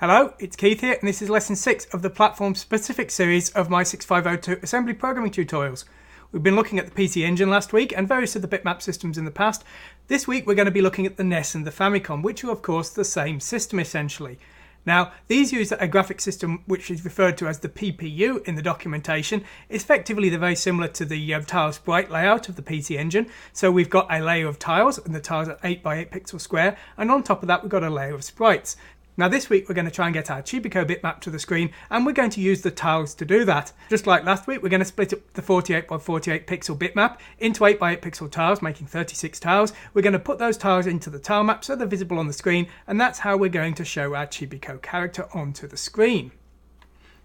Hello, it's Keith here, and this is lesson 6 of the platform-specific series of my 6502 assembly programming tutorials. We've been looking at the PC Engine last week and various of the bitmap systems in the past. This week we're going to be looking at the NES and the Famicom, which are of course the same system essentially. Now, these use a graphic system which is referred to as the PPU in the documentation. Effectively, they're very similar to the tile sprite layout of the PC Engine. So we've got a layer of tiles, and the tiles are 8 by 8 pixel square, and on top of that we've got a layer of sprites. Now this week we're going to try and get our Chibico bitmap to the screen, and we're going to use the tiles to do that. Just like last week, we're going to split up the 48 by 48 pixel bitmap into 8 by 8 pixel tiles, making 36 tiles. We're going to put those tiles into the tile map so they're visible on the screen, and that's how we're going to show our Chibico character onto the screen.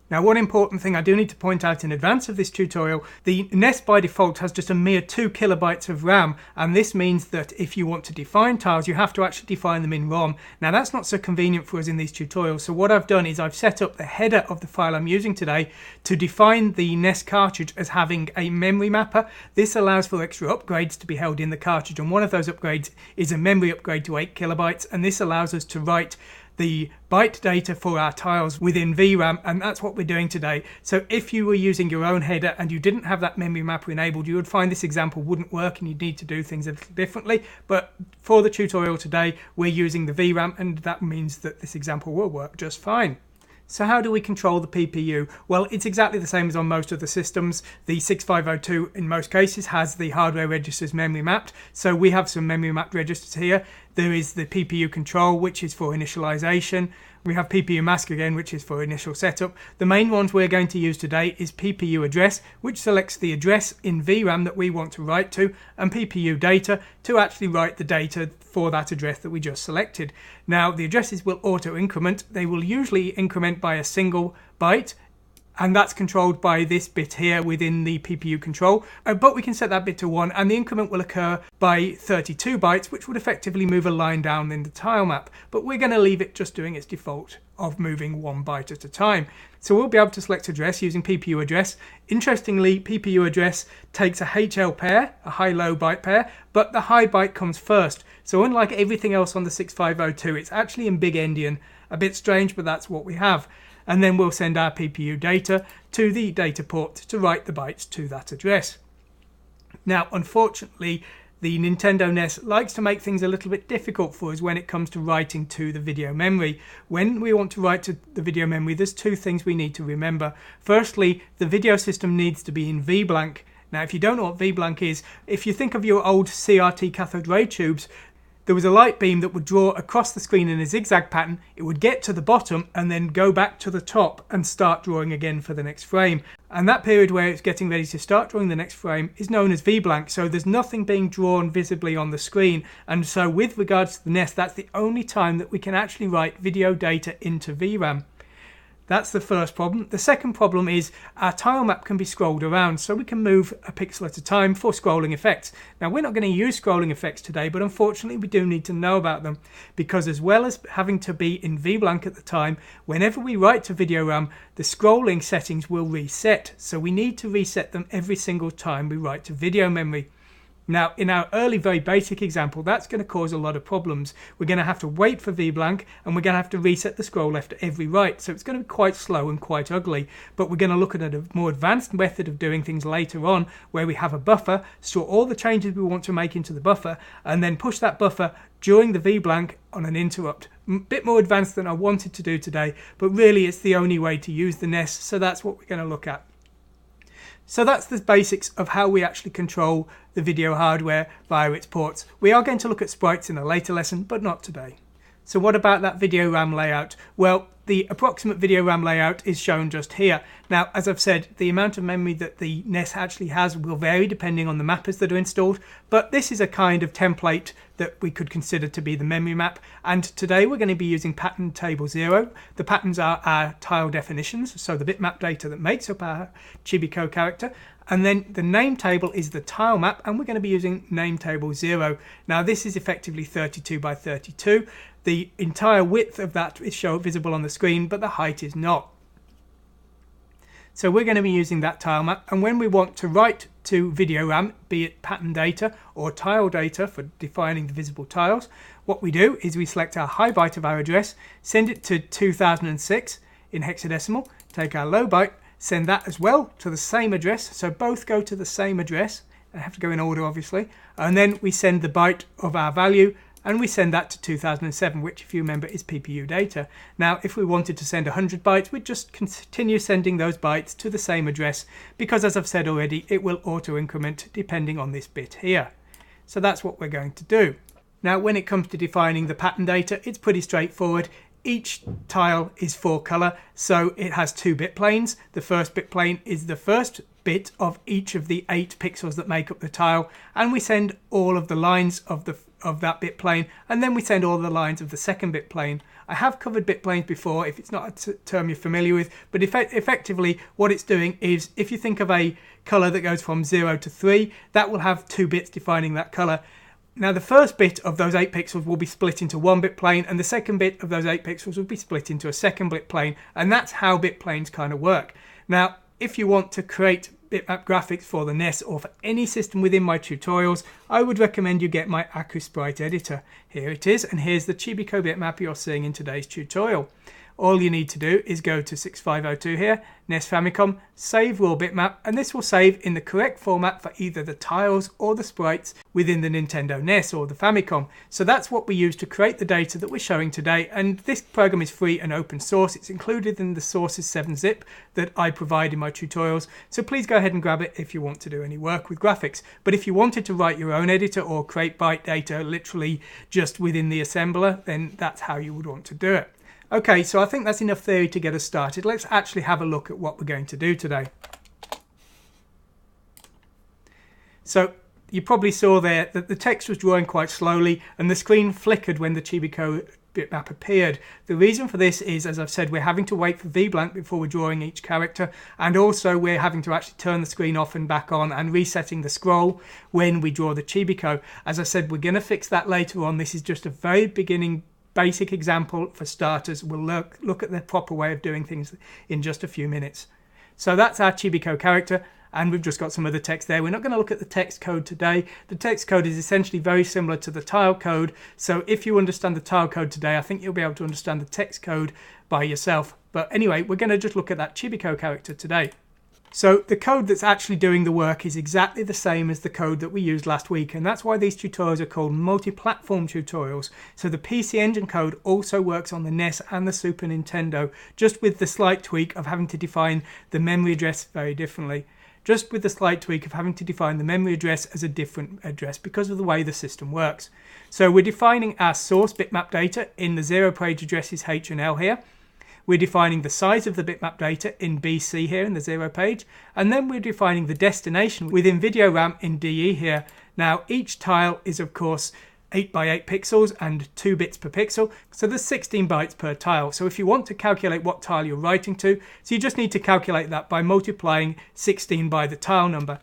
Now, one important thing I do need to point out in advance of this tutorial, the NES by default has just a mere 2 kilobytes of RAM, and this means that if you want to define tiles, you have to actually define them in ROM. Now, that's not so convenient for us in these tutorials, so what I've done is I've set up the header of the file I'm using today to define the NES cartridge as having a memory mapper. This allows for extra upgrades to be held in the cartridge, and one of those upgrades is a memory upgrade to 8 kilobytes, and this allows us to write the byte data for our tiles within VRAM, and that's what we're doing today. So if you were using your own header and you didn't have that memory mapper enabled, you would find this example wouldn't work and you'd need to do things a little differently. But for the tutorial today, we're using the VRAM, and that means that this example will work just fine. So how do we control the PPU? Well, it's exactly the same as on most of the systems. The 6502 in most cases has the hardware registers memory mapped. So we have some memory mapped registers here. There is the PPU control, which is for initialization. We have PPU mask again, which is for initial setup. The main ones we're going to use today is PPU address, which selects the address in VRAM that we want to write to, and PPU data to actually write the data for that address that we just selected. Now, the addresses will auto-increment. They will usually increment by a single byte, and that's controlled by this bit here within the PPU control. But we can set that bit to 1, and the increment will occur by 32 bytes, which would effectively move a line down in the tile map. But we're going to leave it just doing its default of moving 1 byte at a time. So we'll be able to select address using PPU address. Interestingly, PPU address takes a HL pair, a high-low byte pair, but the high byte comes first. So unlike everything else on the 6502, it's actually in big endian. A bit strange, but that's what we have. And then we'll send our PPU data to the data port to write the bytes to that address. Now, unfortunately, the Nintendo NES likes to make things a little bit difficult for us when it comes to writing to the video memory. When we want to write to the video memory, there's two things we need to remember. Firstly, the video system needs to be in Vblank. Now, if you don't know what Vblank is, if you think of your old CRT cathode ray tubes, there was a light beam that would draw across the screen in a zigzag pattern. It would get to the bottom and then go back to the top and start drawing again for the next frame. And that period where it's getting ready to start drawing the next frame is known as Vblank. So there's nothing being drawn visibly on the screen. And so with regards to the NES, that's the only time that we can actually write video data into VRAM. That's the first problem. The second problem is our tile map can be scrolled around, so we can move a pixel at a time for scrolling effects. Now, we're not going to use scrolling effects today, but unfortunately we do need to know about them, because as well as having to be in Vblank at the time, whenever we write to video RAM, the scrolling settings will reset. So we need to reset them every single time we write to video memory. Now, in our early, very basic example, that's going to cause a lot of problems. We're going to have to wait for Vblank, and we're going to have to reset the scroll left at every write. So it's going to be quite slow and quite ugly. But we're going to look at a more advanced method of doing things later on, where we have a buffer, store all the changes we want to make into the buffer, and then push that buffer during the Vblank on an interrupt. A bit more advanced than I wanted to do today, but really it's the only way to use the NES, so that's what we're going to look at. So that's the basics of how we actually control the video hardware via its ports. We are going to look at sprites in a later lesson, but not today. So what about that video RAM layout? Well, the approximate video RAM layout is shown just here. Now, as I've said, the amount of memory that the NES actually has will vary depending on the mappers that are installed, but this is a kind of template that we could consider to be the memory map. And today we're going to be using pattern table 0. The patterns are our tile definitions, so the bitmap data that makes up our Chibico character. And then the name table is the tile map, and we're going to be using name table 0. Now, this is effectively 32 by 32. The entire width of that is visible on the screen, but the height is not. So we're going to be using that tile map, and when we want to write to video RAM, be it pattern data or tile data for defining the visible tiles, what we do is we select our high byte of our address, send it to 2006 in hexadecimal, take our low byte, send that as well to the same address, so both go to the same address. They have to go in order, obviously, and then we send the byte of our value and we send that to 2007, which, if you remember, is PPU data. Now, if we wanted to send 100 bytes, we'd just continue sending those bytes to the same address because, as I've said already, it will auto-increment depending on this bit here. So that's what we're going to do. Now, when it comes to defining the pattern data, it's pretty straightforward. Each tile is 4 color, so it has 2 bit planes. The first bit plane is the first bit of each of the 8 pixels that make up the tile, and we send all of the lines of that bit plane, and then we send all the lines of the second bit plane. I have covered bit planes before if it's not a term you're familiar with, but effectively what it's doing is, if you think of a color that goes from 0 to 3, that will have 2 bits defining that color. Now, the first bit of those 8 pixels will be split into 1 bit plane, and the second bit of those 8 pixels will be split into a second bit plane, and that's how bit planes kind of work. Now, if you want to create bitmap graphics for the NES or for any system within my tutorials, I would recommend you get my Aqua Sprite editor. Here it is, and here's the Chibico bitmap you're seeing in today's tutorial. All you need to do is go to 6502 here, NES Famicom, save raw bitmap, and this will save in the correct format for either the tiles or the sprites within the Nintendo NES or the Famicom. So that's what we use to create the data that we're showing today, and this program is free and open source. It's included in the sources 7-zip that I provide in my tutorials, so please go ahead and grab it if you want to do any work with graphics. But if you wanted to write your own editor or create byte data literally just within the assembler, then that's how you would want to do it. Okay, so I think that's enough theory to get us started. Let's actually have a look at what we're going to do today. So you probably saw there that the text was drawing quite slowly and the screen flickered when the Chibico bitmap appeared. The reason for this is, as I've said, we're having to wait for Vblank before we're drawing each character, and also we're having to actually turn the screen off and back on and resetting the scroll when we draw the Chibico. As I said, we're going to fix that later on. This is just a very beginning basic example for starters. We'll look at the proper way of doing things in just a few minutes. So that's our Chibico character, and we've just got some other text there. We're not going to look at the text code today. The text code is essentially very similar to the tile code, so if you understand the tile code today, I think you'll be able to understand the text code by yourself. But anyway, we're going to just look at that Chibico character today. So the code that's actually doing the work is exactly the same as the code that we used last week, and that's why these tutorials are called multi-platform tutorials. So the PC Engine code also works on the NES and the Super Nintendo, just with the slight tweak of having to define the memory address very differently. Just with the slight tweak of having to define the memory address as a different address because of the way the system works. So we're defining our source bitmap data in the 0 page addresses H and L here. We're defining the size of the bitmap data in BC here in the 0 page, and then we're defining the destination within video RAM in DE here. Now each tile is of course 8 by 8 pixels and 2 bits per pixel, so there's 16 bytes per tile. So if you want to calculate what tile you're writing to, so you just need to calculate that by multiplying 16 by the tile number.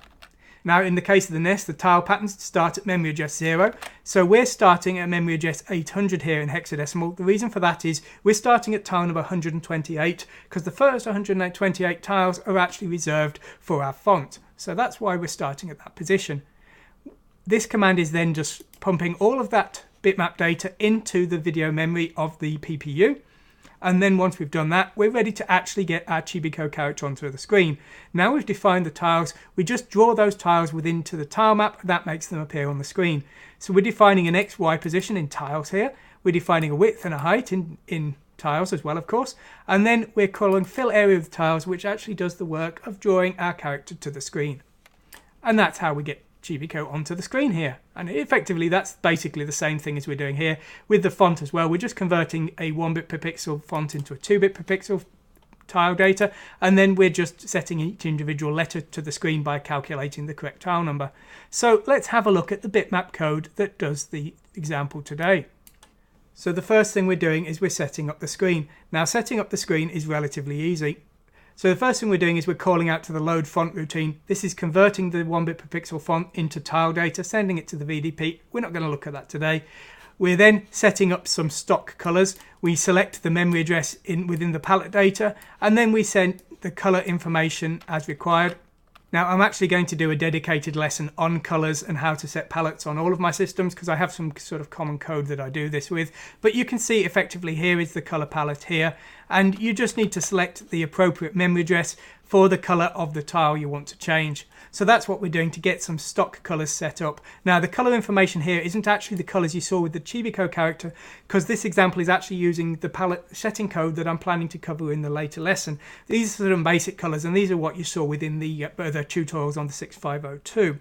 Now in the case of the NES, the tile patterns start at memory address 0, so we're starting at memory address 800 here in hexadecimal. The reason for that is we're starting at tile number 128 because the first 128 tiles are actually reserved for our font. So that's why we're starting at that position. This command is then just pumping all of that bitmap data into the video memory of the PPU. And then once we've done that, we're ready to actually get our Chibico character onto the screen. Now we've defined the tiles, we just draw those tiles into the tile map, that makes them appear on the screen. So we're defining an XY position in tiles here, we're defining a width and a height in tiles as well, of course, and then we're calling fill area of the tiles, which actually does the work of drawing our character to the screen. And that's how we get Chibico onto the screen here, and effectively that's basically the same thing as we're doing here with the font as well. We're just converting a 1 bit per pixel font into a 2 bit per pixel tile data, and then we're just setting each individual letter to the screen by calculating the correct tile number. So let's have a look at the bitmap code that does the example today. So the first thing we're doing is we're setting up the screen. Now setting up the screen is relatively easy. So the first thing we're doing is we're calling out to the load font routine. This is converting the 1 bit per pixel font into tile data, sending it to the VDP. We're not going to look at that today. We're then setting up some stock colors. We select the memory address within the palette data, and then we send the color information as required. Now I'm actually going to do a dedicated lesson on colours and how to set palettes on all of my systems, because I have some sort of common code that I do this with. But you can see effectively here is the colour palette here, and you just need to select the appropriate memory address for the colour of the tile you want to change. So that's what we're doing to get some stock colours set up. Now the colour information here isn't actually the colours you saw with the Chibi-Ko character, because this example is actually using the palette setting code that I'm planning to cover in the later lesson. These are some basic colours, and these are what you saw within the tutorials on the 6502.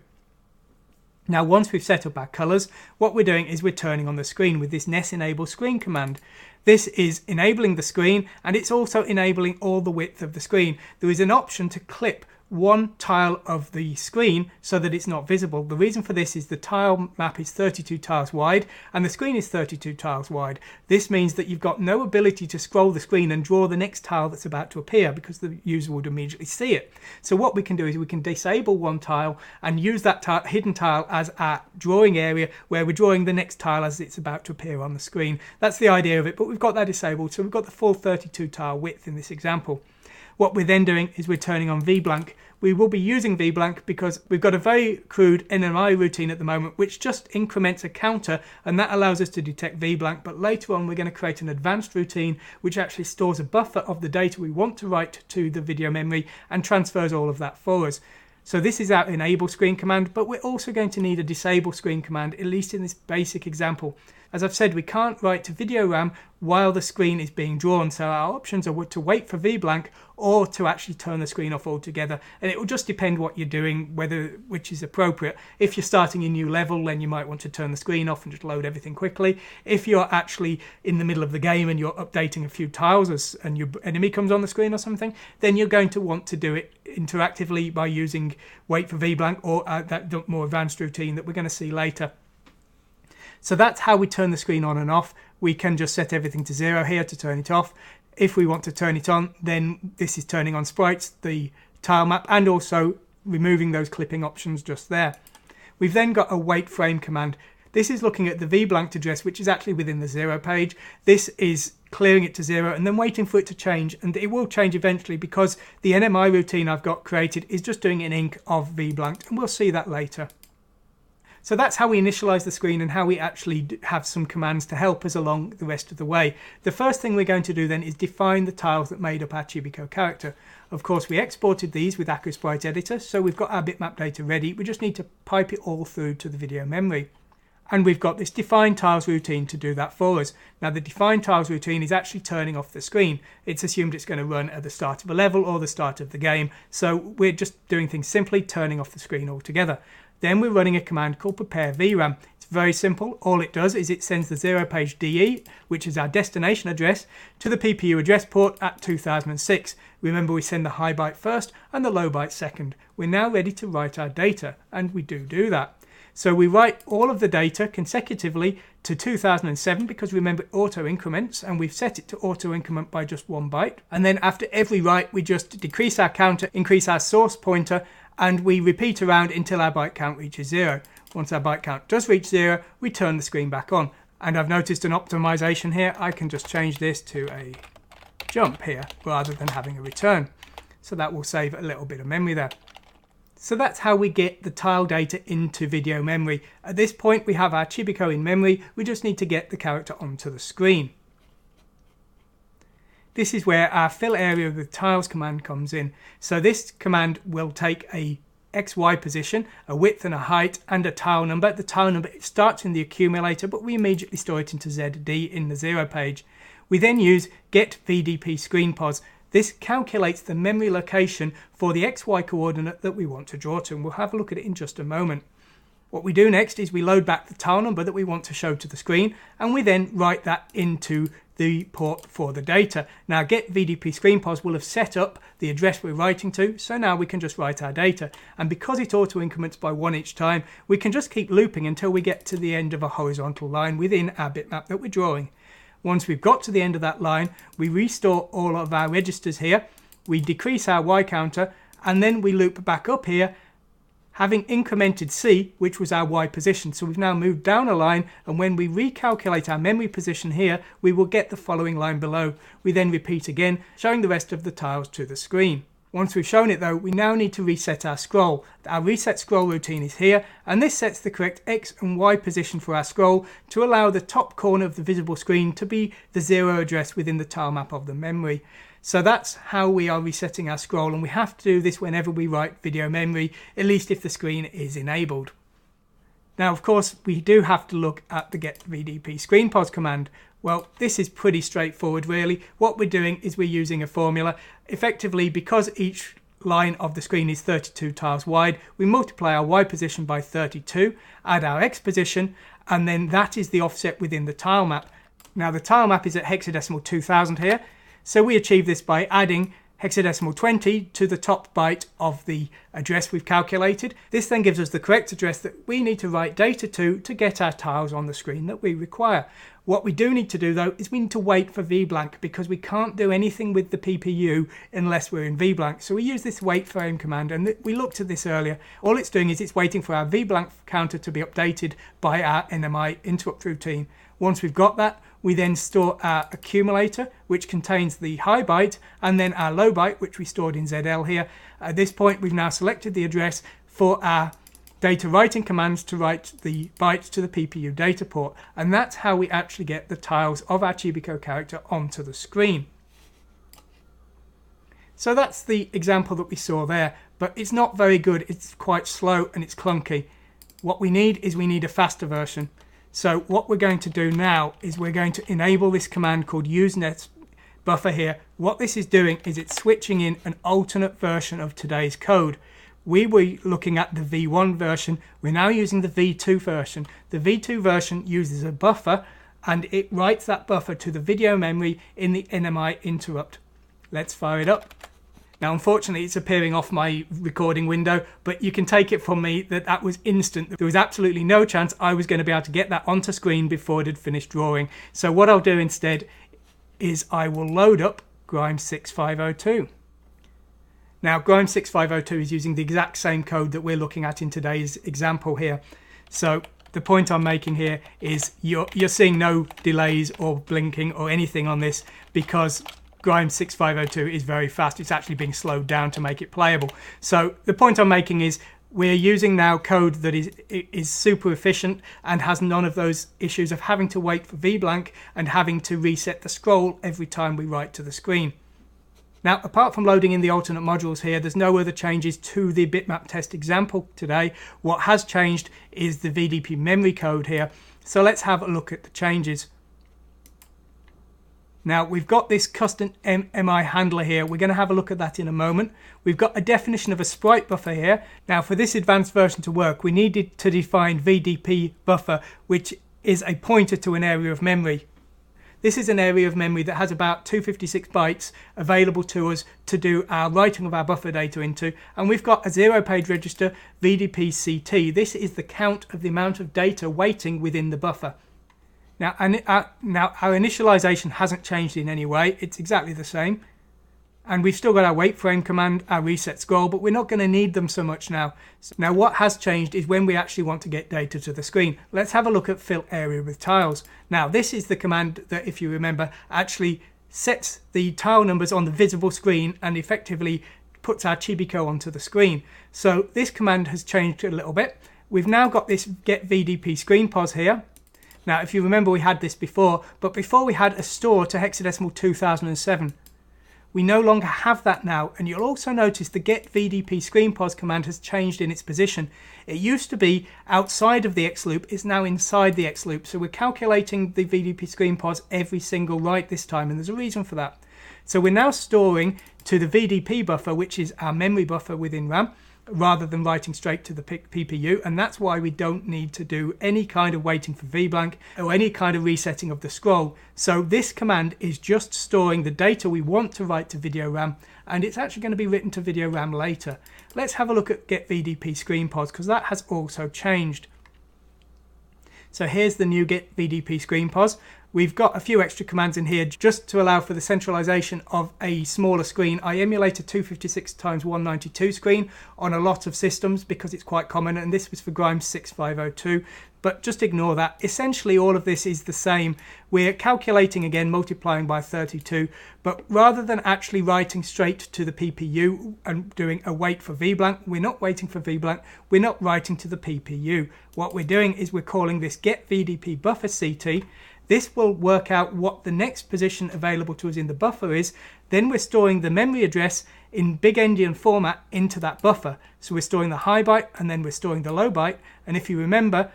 Now once we've set up our colours, what we're doing is we're turning on the screen with this NES enable screen command. This is enabling the screen, and it's also enabling all the width of the screen. There is an option to clip one tile of the screen so that it's not visible. The reason for this is the tile map is 32 tiles wide and the screen is 32 tiles wide. This means that you've got no ability to scroll the screen and draw the next tile that's about to appear, because the user would immediately see it. So what we can do is we can disable one tile and use that hidden tile as our drawing area, where we're drawing the next tile as it's about to appear on the screen. That's the idea of it, but we've got that disabled, so we've got the full 32 tile width in this example. What we're then doing is we're turning on Vblank. We will be using Vblank because we've got a very crude NMI routine at the moment, which just increments a counter, and that allows us to detect Vblank. But later on we're going to create an advanced routine which actually stores a buffer of the data we want to write to the video memory and transfers all of that for us. So this is our enable screen command, but we're also going to need a disable screen command, at least in this basic example. As I've said, we can't write to video RAM while the screen is being drawn, so our options are to wait for Vblank or to actually turn the screen off altogether. And it will just depend what you're doing, which is appropriate. If you're starting a new level, then you might want to turn the screen off and just load everything quickly. If you're actually in the middle of the game and you're updating a few tiles and your enemy comes on the screen or something, then you're going to want to do it interactively by using wait for Vblank or that more advanced routine that we're going to see later. So that's how we turn the screen on and off. We can just set everything to 0 here to turn it off. If we want to turn it on, then this is turning on sprites, the tile map, and also removing those clipping options just there. We've then got a wait frame command. This is looking at the Vblank address, which is actually within the 0 page. This is clearing it to 0 and then waiting for it to change, and it will change eventually because the NMI routine I've got created is just doing an inc of Vblank, and we'll see that later. So that's how we initialize the screen and how we actually have some commands to help us along the rest of the way. The first thing we're going to do then is define the tiles that made up our Chibi-Ko character. Of course, we exported these with Aqua Sprite editor, so we've got our bitmap data ready. We just need to pipe it all through to the video memory. And we've got this define tiles routine to do that for us. Now the define tiles routine is actually turning off the screen. It's assumed it's going to run at the start of a level or the start of the game. So we're just doing things simply, turning off the screen altogether. Then we're running a command called prepare VRAM. It's very simple. All it does is it sends the 0 page DE, which is our destination address, to the PPU address port at 2006. Remember, we send the high byte first and the low byte second. We're now ready to write our data, and we do that. So we write all of the data consecutively to 2007 because remember, auto increments, and we've set it to auto increment by just 1 byte. And then after every write, we just decrease our counter, increase our source pointer, and we repeat around until our byte count reaches 0. Once our byte count does reach 0, we turn the screen back on. And I've noticed an optimization here. I can just change this to a jump here rather than having a return. So that will save a little bit of memory there. So that's how we get the tile data into video memory. At this point, we have our Chibi-Ko in memory. We just need to get the character onto the screen. This is where our fill area with tiles command comes in. So this command will take a XY position, a width and a height, and a tile number. The tile number starts in the accumulator, but we immediately store it into ZD in the 0 page. We then use get VDP screen pos. This calculates the memory location for the XY coordinate that we want to draw to, and we'll have a look at it in just a moment. What we do next is we load back the tile number that we want to show to the screen, and we then write that into the port for the data. Now get VDP screen pos will have set up the address we're writing to, so now we can just write our data. And because it auto increments by 1 each time, we can just keep looping until we get to the end of a horizontal line within our bitmap that we're drawing. Once we've got to the end of that line, we restore all of our registers here, we decrease our Y counter, and then we loop back up here, having incremented C, which was our Y position. So we've now moved down a line, and when we recalculate our memory position here, we will get the following line below. We then repeat again, showing the rest of the tiles to the screen. Once we've shown it though, we now need to reset our scroll. Our reset scroll routine is here, and this sets the correct X and Y position for our scroll to allow the top corner of the visible screen to be the 0 address within the tile map of the memory. So that's how we are resetting our scroll, and we have to do this whenever we write video memory, at least if the screen is enabled. Now of course we do have to look at the get VDP screen pause command. Well, this is pretty straightforward really. What we're doing is we're using a formula. Effectively, because each line of the screen is 32 tiles wide, we multiply our Y position by 32, add our X position, and then that is the offset within the tile map. Now the tile map is at hexadecimal 2000 here, so we achieve this by adding hexadecimal 20 to the top byte of the address we've calculated. This then gives us the correct address that we need to write data to get our tiles on the screen that we require. What we do need to do though is we need to wait for Vblank, because we can't do anything with the PPU unless we're in Vblank. So we use this wait frame command, and we looked at this earlier. All it's doing is it's waiting for our Vblank counter to be updated by our Nmi interrupt routine. Once we've got that, we then store our accumulator, which contains the high byte, and then our low byte, which we stored in ZL here. At this point, we've now selected the address for our data writing commands to write the bytes to the PPU data port, and that's how we actually get the tiles of our Chibico character onto the screen. So that's the example that we saw there, but it's not very good. It's quite slow and it's clunky. What we need is a faster version. So what we're going to do now is we're going to enable this command called usenet buffer here. What this is doing is it's switching in an alternate version of today's code. We were looking at the V1 version. We're now using the V2 version. The V2 version uses a buffer, and it writes that buffer to the video memory in the Nmi interrupt. Let's fire it up. Now unfortunately it's appearing off my recording window, but you can take it from me that that was instant. There was absolutely no chance I was going to be able to get that onto screen before it had finished drawing. So what I'll do instead is I will load up Grime 6502. Now Grime 6502 is using the exact same code that we're looking at in today's example here. So the point I'm making here is you're seeing no delays or blinking or anything on this, because Grime 6502 is very fast. It's actually being slowed down to make it playable. So the point I'm making is we're using now code that is super efficient and has none of those issues of having to wait for Vblank and having to reset the scroll every time we write to the screen. Now, apart from loading in the alternate modules here, there's no other changes to the bitmap test example today. What has changed is the VDP memory code here. So let's have a look at the changes. Now we've got this custom Nmi Handler here. We're going to have a look at that in a moment. We've got a definition of a sprite buffer here. Now for this advanced version to work, we needed to define VDP buffer, which is a pointer to an area of memory. This is an area of memory that has about 256 bytes available to us to do our writing of our buffer data into, and we've got a 0-page register VDP-CT. This is the count of the amount of data waiting within the buffer. Now our initialization hasn't changed in any way. It's exactly the same. And we've still got our wait frame command, our reset scroll, but we're not going to need them so much now. Now what has changed is when we actually want to get data to the screen. Let's have a look at fill area with tiles. Now this is the command that, if you remember, actually sets the tile numbers on the visible screen and effectively puts our Chibico onto the screen. So this command has changed a little bit. We've now got this get VDP screen pause here. Now if you remember, we had this before, but before we had a store to hexadecimal 2007. We no longer have that now, and you'll also notice the get VDP screen pause command has changed in its position. It used to be outside of the X loop, it's now inside the X loop, so we're calculating the VDP screen pause every single write this time, and there's a reason for that. So we're now storing to the VDP buffer, which is our memory buffer within RAM, rather than writing straight to the PPU, and that's why we don't need to do any kind of waiting for Vblank or any kind of resetting of the scroll. So this command is just storing the data we want to write to video RAM, and it's actually going to be written to video RAM later. Let's have a look at get VDP screen pause, because that has also changed. So here's the new get VDP screen pause. We've got a few extra commands in here just to allow for the centralization of a smaller screen. I emulate a 256x192 screen on a lot of systems because it's quite common, and this was for Grimes 6502. But just ignore that. Essentially, all of this is the same. We're calculating again, multiplying by 32, but rather than actually writing straight to the PPU and doing a wait for Vblank, we're not waiting for Vblank, we're not writing to the PPU. What we're doing is we're calling this get VDP buffer CT. This will work out what the next position available to us in the buffer is. Then we're storing the memory address in big endian format into that buffer. So we're storing the high byte and then we're storing the low byte. And if you remember,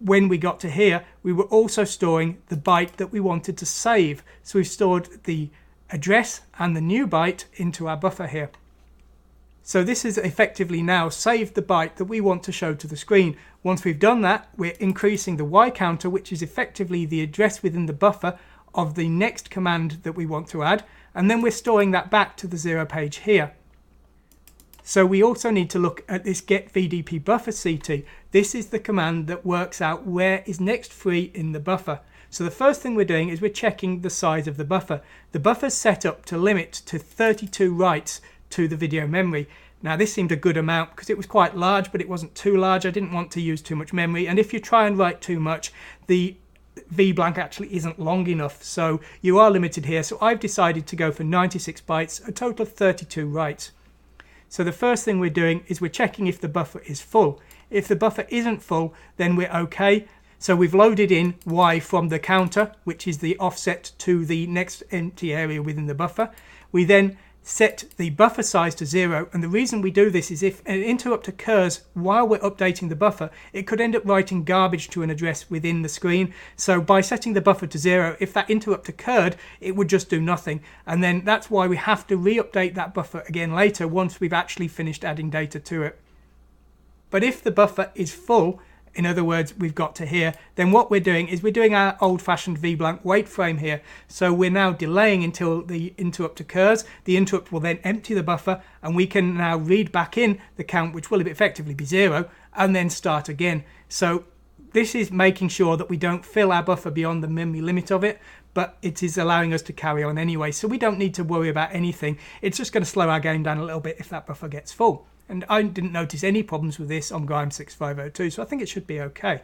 when we got to here, we were also storing the byte that we wanted to save. So we've stored the address and the new byte into our buffer here. So this is effectively now saved the byte that we want to show to the screen. Once we've done that, we're increasing the Y counter, which is effectively the address within the buffer of the next command that we want to add. And then we're storing that back to the 0 page here. So we also need to look at this get VDP buffer CT. This is the command that works out where is next free in the buffer. So the first thing we're doing is we're checking the size of the buffer. The buffer's set up to limit to 32 writes to the video memory. Now this seemed a good amount because it was quite large, but it wasn't too large. I didn't want to use too much memory, and if you try and write too much, the Vblank actually isn't long enough, so you are limited here. So I've decided to go for 96 bytes, a total of 32 writes. So the first thing we're doing is we're checking if the buffer is full. If the buffer isn't full, then we're okay. So we've loaded in Y from the counter, which is the offset to the next empty area within the buffer. We then set the buffer size to 0, and the reason we do this is if an interrupt occurs while we're updating the buffer, it could end up writing garbage to an address within the screen. So by setting the buffer to 0, if that interrupt occurred, it would just do nothing, and then that's why we have to re-update that buffer again later once we've actually finished adding data to it. But if the buffer is full, in other words, we've got to here, then what we're doing is we're doing our old-fashioned Vblank wait frame here. So we're now delaying until the interrupt occurs. The interrupt will then empty the buffer, and we can now read back in the count, which will effectively be 0, and then start again. So this is making sure that we don't fill our buffer beyond the memory limit of it, but it is allowing us to carry on anyway. So we don't need to worry about anything. It's just going to slow our game down a little bit if that buffer gets full. And I didn't notice any problems with this on Grimes 6502, so I think it should be okay.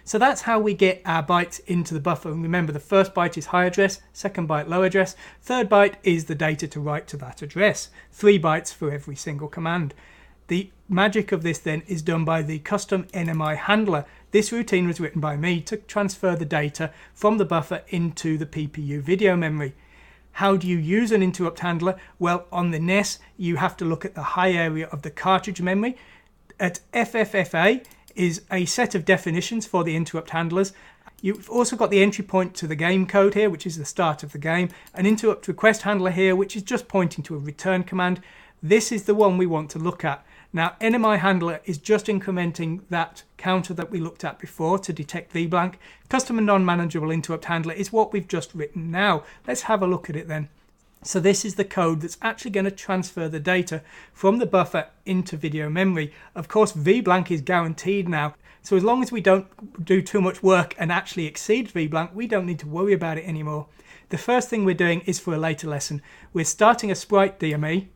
So that's how we get our bytes into the buffer. And remember, the first byte is high address, second byte low address, third byte is the data to write to that address. 3 bytes for every single command. The magic of this then is done by the custom Nmi Handler. This routine was written by me to transfer the data from the buffer into the PPU video memory. How do you use an interrupt handler? Well, on the NES, you have to look at the high area of the cartridge memory. At FFFA is a set of definitions for the interrupt handlers. You've also got the entry point to the game code here, which is the start of the game. An interrupt request handler here, which is just pointing to a return command. This is the one we want to look at. Now, Nmi Handler is just incrementing that counter that we looked at before to detect Vblank. Custom and non-manageable interrupt handler is what we've just written now. Let's have a look at it then. So this is the code that's actually going to transfer the data from the buffer into video memory. Of course, Vblank is guaranteed now. So as long as we don't do too much work and actually exceed Vblank, we don't need to worry about it anymore. The first thing we're doing is for a later lesson. We're starting a Sprite DMA,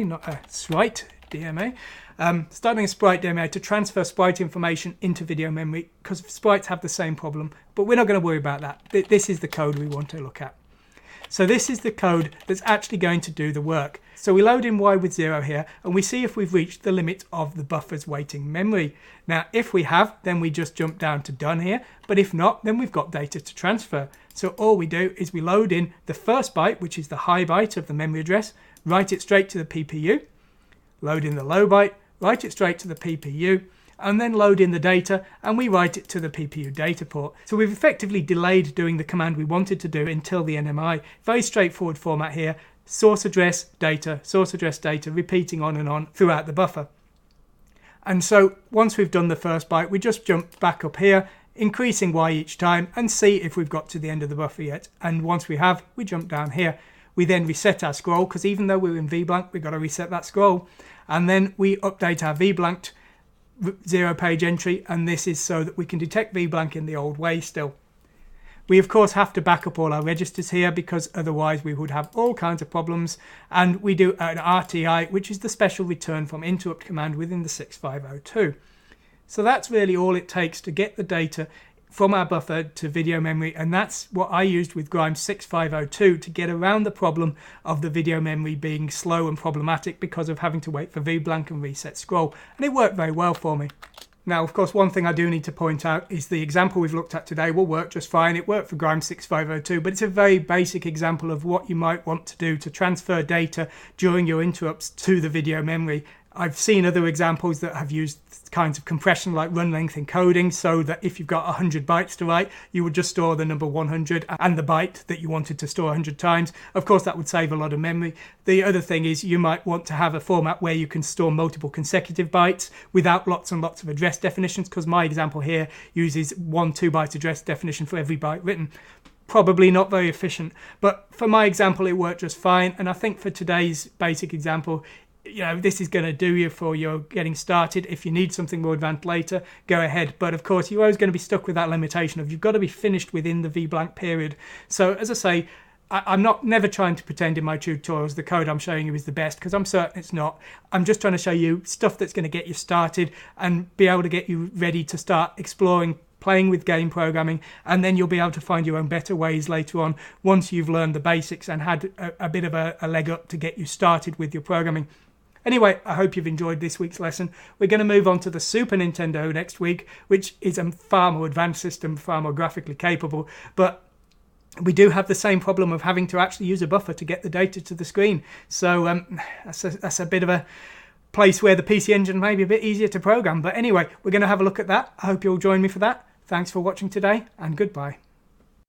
not a Sprite DMA. Starting a Sprite DMA to transfer Sprite information into video memory, because Sprites have the same problem, but we're not going to worry about that. This is the code we want to look at. So this is the code that's actually going to do the work. So we load in Y with 0 here, and we see if we've reached the limit of the buffer's waiting memory. Now, if we have, then we just jump down to done here, but if not, then we've got data to transfer. So all we do is we load in the first byte, which is the high byte of the memory address, write it straight to the PPU, load in the low byte, write it straight to the PPU, and then load in the data, and we write it to the PPU data port. So we've effectively delayed doing the command we wanted to do until the NMI. Very straightforward format here, source address, data, repeating on and on throughout the buffer. And so once we've done the first byte, we just jump back up here, increasing Y each time, and see if we've got to the end of the buffer yet. And once we have, we jump down here. We then reset our scroll, because even though we're in Vblank, we've got to reset that scroll. And then we update our Vblank 0 page entry, and this is so that we can detect Vblank in the old way still. We of course have to back up all our registers here because otherwise we would have all kinds of problems, and we do an RTI, which is the special return from interrupt command within the 6502. So that's really all it takes to get the data from our buffer to video memory, and that's what I used with Grimes 6502 to get around the problem of the video memory being slow and problematic because of having to wait for Vblank and reset scroll, and it worked very well for me. Now, of course, one thing I do need to point out is the example we've looked at today will work just fine. It worked for Grimes 6502, but it's a very basic example of what you might want to do to transfer data during your interrupts to the video memory. I've seen other examples that have used kinds of compression like run length encoding, so that if you've got 100 bytes to write, you would just store the number 100 and the byte that you wanted to store 100 times. Of course, that would save a lot of memory. The other thing is you might want to have a format where you can store multiple consecutive bytes without lots and lots of address definitions, because my example here uses 1 2-byte address definition for every byte written. Probably not very efficient, but for my example it worked just fine, and I think for today's basic example, this is going to do you for your getting started. If you need something more advanced later, go ahead. But of course, you're always going to be stuck with that limitation of you've got to be finished within the Vblank period. So as I say, I'm never trying to pretend in my tutorials the code I'm showing you is the best, because I'm certain it's not. I'm just trying to show you stuff that's going to get you started and be able to get you ready to start exploring, playing with game programming, and then you'll be able to find your own better ways later on once you've learned the basics and had a bit of a leg up to get you started with your programming. Anyway, I hope you've enjoyed this week's lesson. We're going to move on to the Super Nintendo next week, which is a far more advanced system, far more graphically capable, but we do have the same problem of having to actually use a buffer to get the data to the screen. So that's a bit of a place where the PC Engine may be a bit easier to program. But anyway, we're going to have a look at that. I hope you'll join me for that. Thanks for watching today, and goodbye.